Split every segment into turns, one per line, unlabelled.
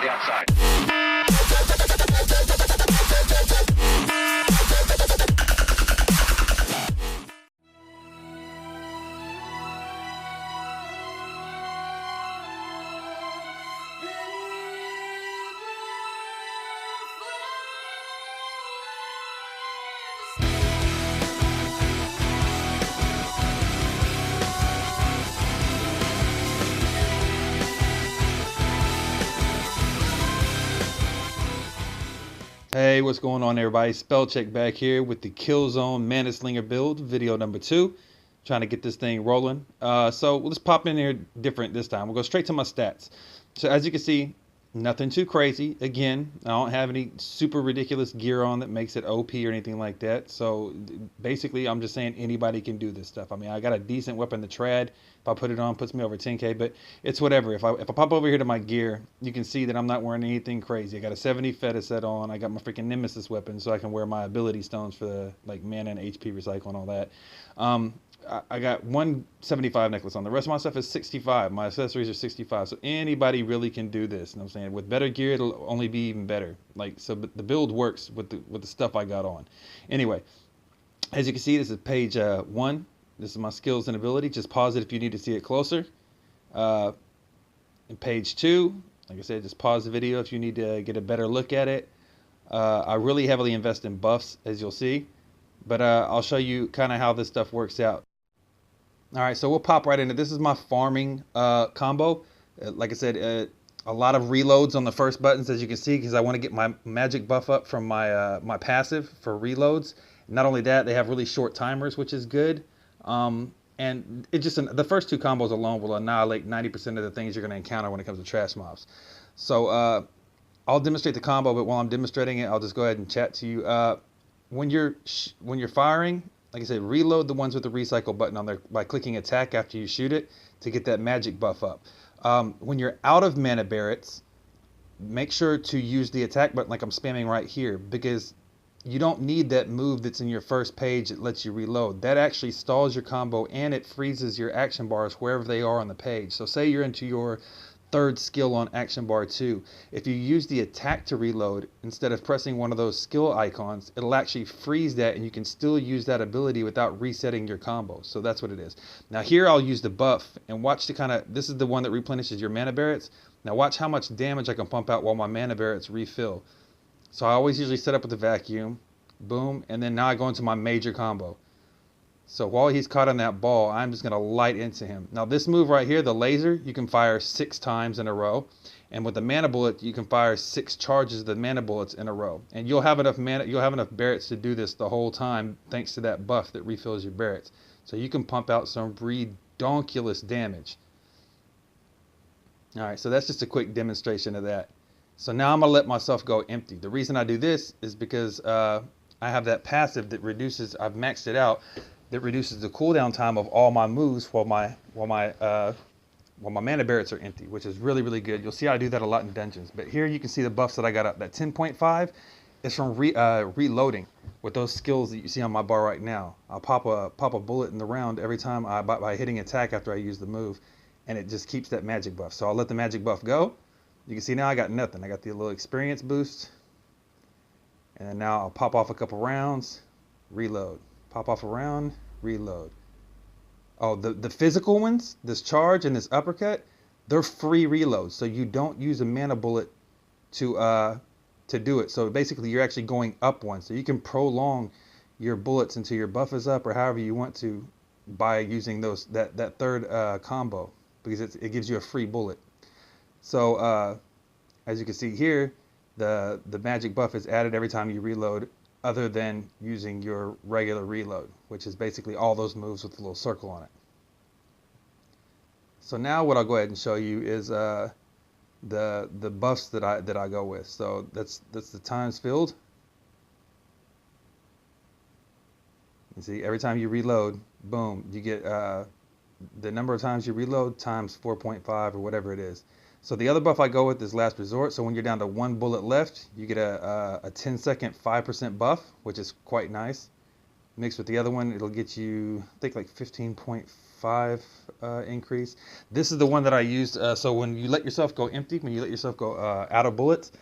to the outside.
Hey, what's going on, everybody? Spell check back here with the KillZone ManaSlinger build, video number 2. Trying to get this thing rolling. So let's pop in here different this time. We'll go straight to my stats. So as you can see, nothing too crazy. Again, I don't have any super ridiculous gear on that makes it OP or anything like that. So basically, I'm just saying anybody can do this stuff. I mean, I got a decent weapon, the trad. If I put it on, puts me over 10k, but it's whatever. If I pop over here to my gear, you can see that I'm not wearing anything crazy. I got a 70 feta set on. I got my freaking Nemesis weapon, so I can wear my ability stones for the like mana and HP recycle and all that. I got 175 necklace on. The rest of my stuff is 65. My accessories are 65. So anybody really can do this. You know what I'm saying? With better gear, it'll only be even better. Like, so the build works with the stuff I got on. Anyway, as you can see, this is page 1. This is my skills and ability. Just pause it if you need to see it closer. In page 2, like I said, just pause the video if you need to get a better look at it. I really heavily invest in buffs, as you'll see. But I'll show you kind of how this stuff works out. All right, so we'll pop right into this. Is my farming combo. Like I said, a lot of reloads on the first buttons, as you can see, because I want to get my magic buff up from my my passive for reloads. Not only that, they have really short timers, which is good. And it just the first 2 combos alone will annihilate 90% of the things you're going to encounter when it comes to trash mobs. So I'll demonstrate the combo, but while I'm demonstrating it, I'll just go ahead and chat to you. When you're firing, like I said, reload the ones with the recycle button on there by clicking attack after you shoot it to get that magic buff up. When you're out of mana barrets, make sure to use the attack button like I'm spamming right here, because you don't need that move that's in your first page that lets you reload. That actually stalls your combo and it freezes your action bars wherever they are on the page. So say you're into your 3rd skill on action bar 2. If you use the attack to reload instead of pressing one of those skill icons, it'll actually freeze that and you can still use that ability without resetting your combo. So that's what it is. Now here I'll use the buff and watch the this is the one that replenishes your mana barrets. Now watch how much damage I can pump out while my mana barrets refill. So I always usually set up with the vacuum, boom, and then now I go into my major combo. So while he's caught on that ball, I'm just going to light into him. Now this move right here, the laser, you can fire 6 times in a row. And with the mana bullet, you can fire 6 charges of the mana bullets in a row. And you'll have enough mana, you'll have enough barrets to do this the whole time thanks to that buff that refills your barrets. So you can pump out some redonkulous damage. All right, so that's just a quick demonstration of that. So now I'm going to let myself go empty. The reason I do this is because I have that passive that reduces, I've maxed it out, that reduces the cooldown time of all my moves while my mana barrets are empty, which is really, really good. You'll see I do that a lot in dungeons. But here you can see the buffs that I got up. That 10.5 is from reloading with those skills that you see on my bar right now. I'll pop a bullet in the round every time by hitting attack after I use the move, and it just keeps that magic buff. So I'll let the magic buff go. You can see now I got nothing. I got the little experience boost. And now I'll pop off a couple rounds, reload. Pop off a round, reload. Oh, the physical ones, this charge and this uppercut, they're free reloads. So you don't use a mana bullet to do it. So basically you're actually going up one. So you can prolong your bullets until your buff is up or however you want to by using that 3rd combo, because it gives you a free bullet. So as you can see here, the magic buff is added every time you reload, other than using your regular reload, which is basically all those moves with a little circle on it. So now what I'll go ahead and show you is the buffs that I go with. So that's the times filled. You see, every time you reload, boom, you get the number of times you reload times 4.5 or whatever it is. So the other buff I go with is Last Resort. So when you're down to 1 bullet left, you get a 10-second 5% buff, which is quite nice. Mixed with the other one, it'll get you, I think, like 15.4 9.5 increase. This is the one that I used. So when you let yourself go empty, when you let yourself go out of bullets,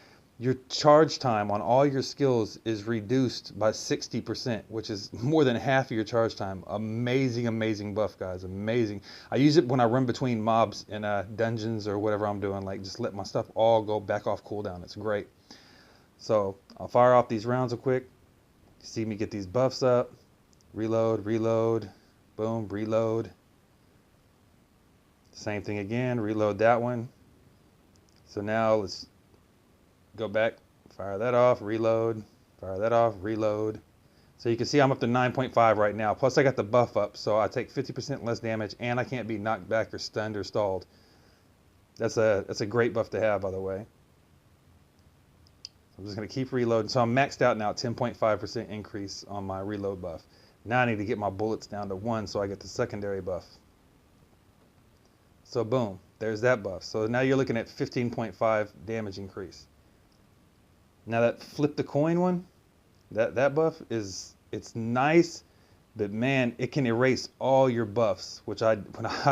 your charge time on all your skills is reduced by 60%, which is more than half of your charge time. Amazing, amazing buff, guys. Amazing. I use it when I run between mobs in dungeons or whatever I'm doing. Like, just let my stuff all go back off cooldown. It's great. So I'll fire off these rounds real quick. See me get these buffs up. Reload, reload. Boom, reload. Same thing again. Reload that one. So now let's go back, fire that off, reload, fire that off, reload. So you can see I'm up to 9.5 right now. Plus I got the buff up, so I take 50% less damage, and I can't be knocked back or stunned or stalled. That's a great buff to have, by the way. I'm just gonna keep reloading. So I'm maxed out now, 10.5% increase on my reload buff. Now I need to get my bullets down to 1 so I get the secondary buff. So boom, there's that buff. So now you're looking at 15.5 damage increase. Now that flip the coin one, that buff it's nice, but man, it can erase all your buffs, which I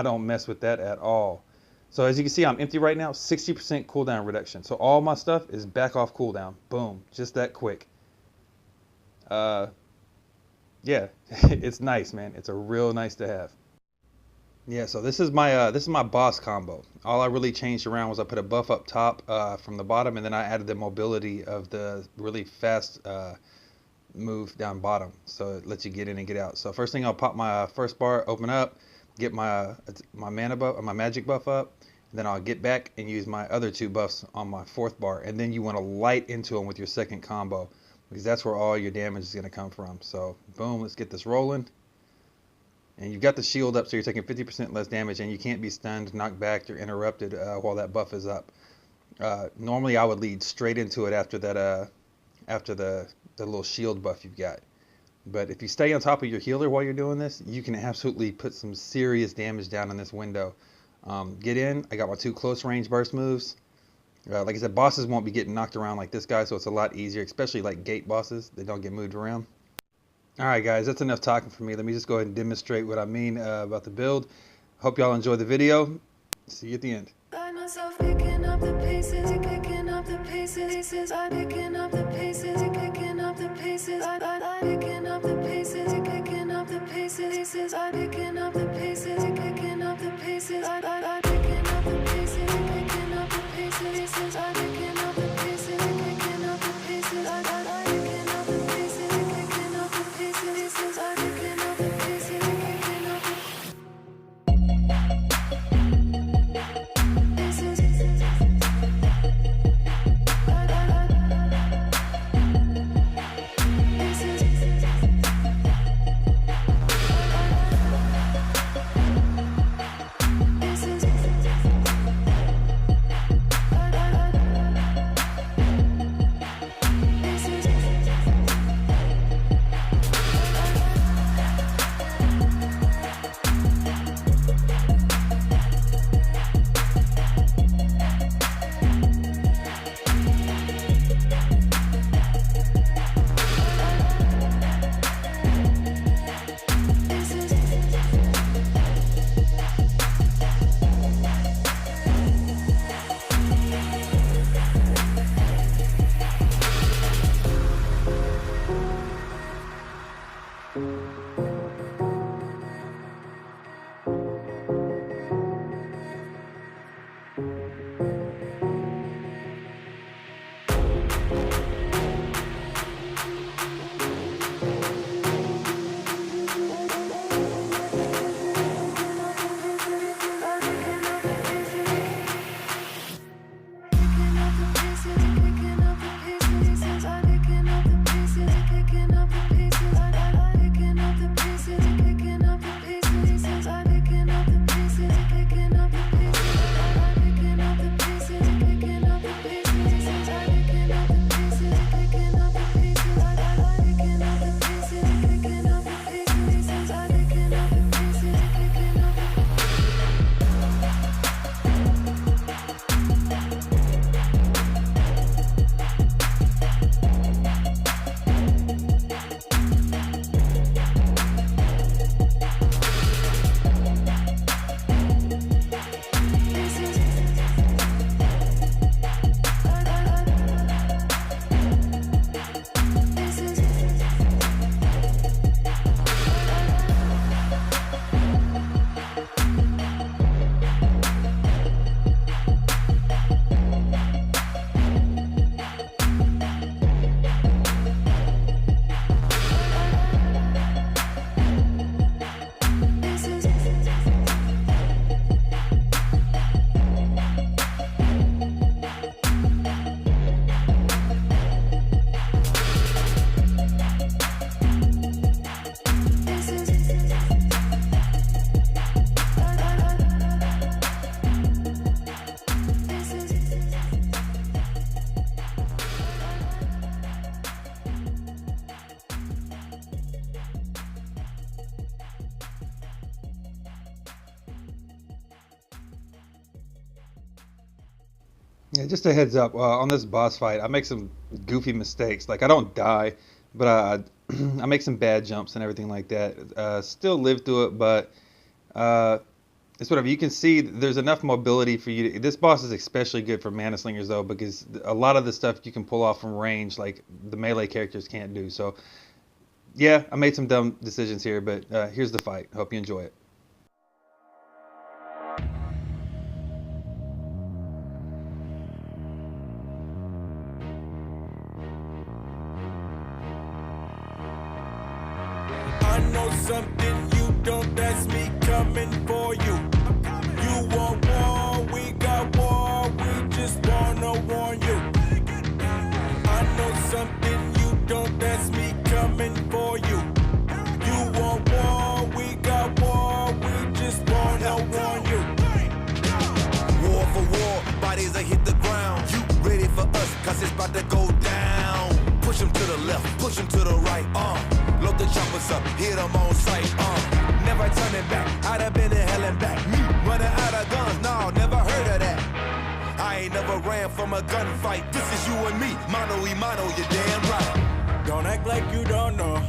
don't mess with that at all. So as you can see, I'm empty right now, 60% cooldown reduction. So all my stuff is back off cooldown. Boom, just that quick. Yeah, it's nice, man. It's a real nice to have. Yeah, so this is my boss combo. All I really changed around was I put a buff up top from the bottom, and then I added the mobility of the really fast move down bottom, so it lets you get in and get out. So first thing, I'll pop my first bar, open up, get my mana buff, my magic buff up, and then I'll get back and use my other 2 buffs on my 4th bar, and then you want to light into them with your second combo, because that's where all your damage is going to come from. So boom, let's get this rolling. And you've got the shield up, so you're taking 50% less damage, and you can't be stunned, knocked back, or interrupted while that buff is up. Normally, I would lead straight into it after that, after the little shield buff you've got. But if you stay on top of your healer while you're doing this, you can absolutely put some serious damage down in this window. Get in. I got my 2 close range burst moves. Like I said, bosses won't be getting knocked around like this guy, so it's a lot easier, especially like gate bosses. They don't get moved around. Alright guys, that's enough talking for me. Let me just go ahead and demonstrate what I mean about the build. Hope y'all enjoy the video. See you at the end.
Find myself picking up the pieces, picking up the pieces, I'm picking up the pieces, picking up the pieces, I'm picking up the pieces, picking up the pieces, I'm picking up the pieces, picking up the pieces, I'm picking up the pieces, picking up the pieces, I'm picking up the pieces, picking up the pieces, I'm picking up the pieces, picking up the pieces, I'm picking up the pieces, picking up the pieces.
Yeah, just a heads up, on this boss fight, I make some goofy mistakes. Like, I don't die, but I make some bad jumps and everything like that. Still live through it, but uh, it's whatever. You can see there's enough mobility for you to, this boss is especially good for Mana-Slingers, though, because a lot of the stuff you can pull off from range, like the melee characters can't do. So, yeah, I made some dumb decisions here, but here's the fight. Hope you enjoy it.
I know something you don't, that's me coming for you. You want war, we got war, we just wanna warn you. I know something you don't, that's me coming for you. You want war, we got war, we just wanna warn you. War for war, bodies that hit the ground. You ready for us, cause it's about to go down. Push them to the left, push them to the right, load the choppers up, hit them on sight, never turning back, I'd have been in hell and back. Me running out of guns, no, never heard of that. I ain't never ran from a gunfight, this is you and me, mano y mano, you're damn right. Don't act like you don't know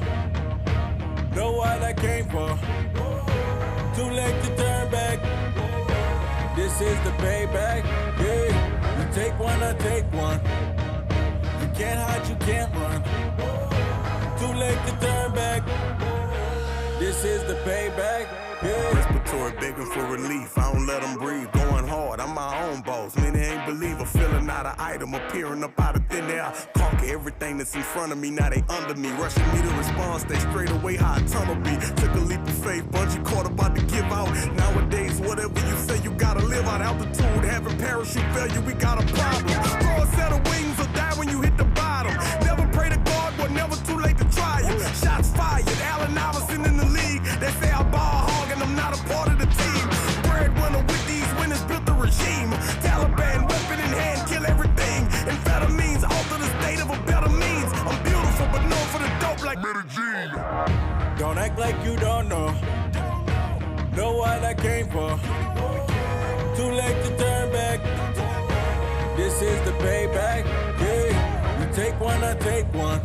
what I came for. Too late to turn back, this is the payback, yeah. You take one, I take one. You can't hide, you can't run. Too late to turn back. This is the payback. Yeah. Respiratory begging for relief. I don't let them breathe. Going hard. I'm my own boss. Many ain't believer. Filling out an item. Appearing up out of thin air. Conquer everything that's in front of me. Now they under me. Rushing me to respond. Stay straight away. How a tunnel be. Took a leap of faith. Bungee caught about to give out. Nowadays, whatever you say, you gotta live out. Altitude. Having parachute failure. We got a problem. Grow a set of wings or die when you hit the bottom. Never pray to God, but never too late to try it. Shots fired. Allen Iverson in the league. They say I ball hog and I'm not a part of the team. Breadwinner with these winners built the regime. Taliban, weapon in hand, kill everything. Amphetamines, alter the state of a better means. I'm beautiful, but known for the dope like Medellin. Don't act like you don't know what I came for. Too late to turn back. This is the payback. Yeah, you take one, I take one.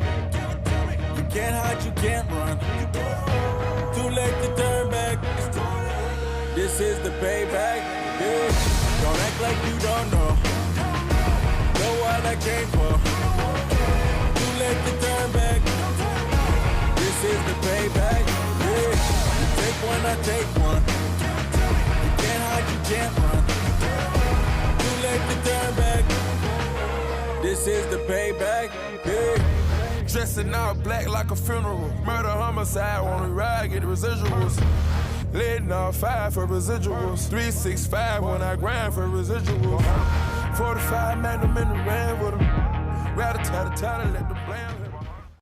You can't hide, you can't run. Too late to turn back. This is the payback. Yeah. Don't act like you don't know what I came for. Too late to turn back. This is the payback. Yeah. You take one, I take one. You can't hide, you can't run. Too late to turn back. This is the payback. Yeah. Dressing all black like a funeral. Murder, homicide, on the ride, get the residuals. Letting off 5 for residuals. 365 when I grind for residuals. 45 man, I'm in the ram with them. Rat-a-tat-a-tat, let the blam hit 'em.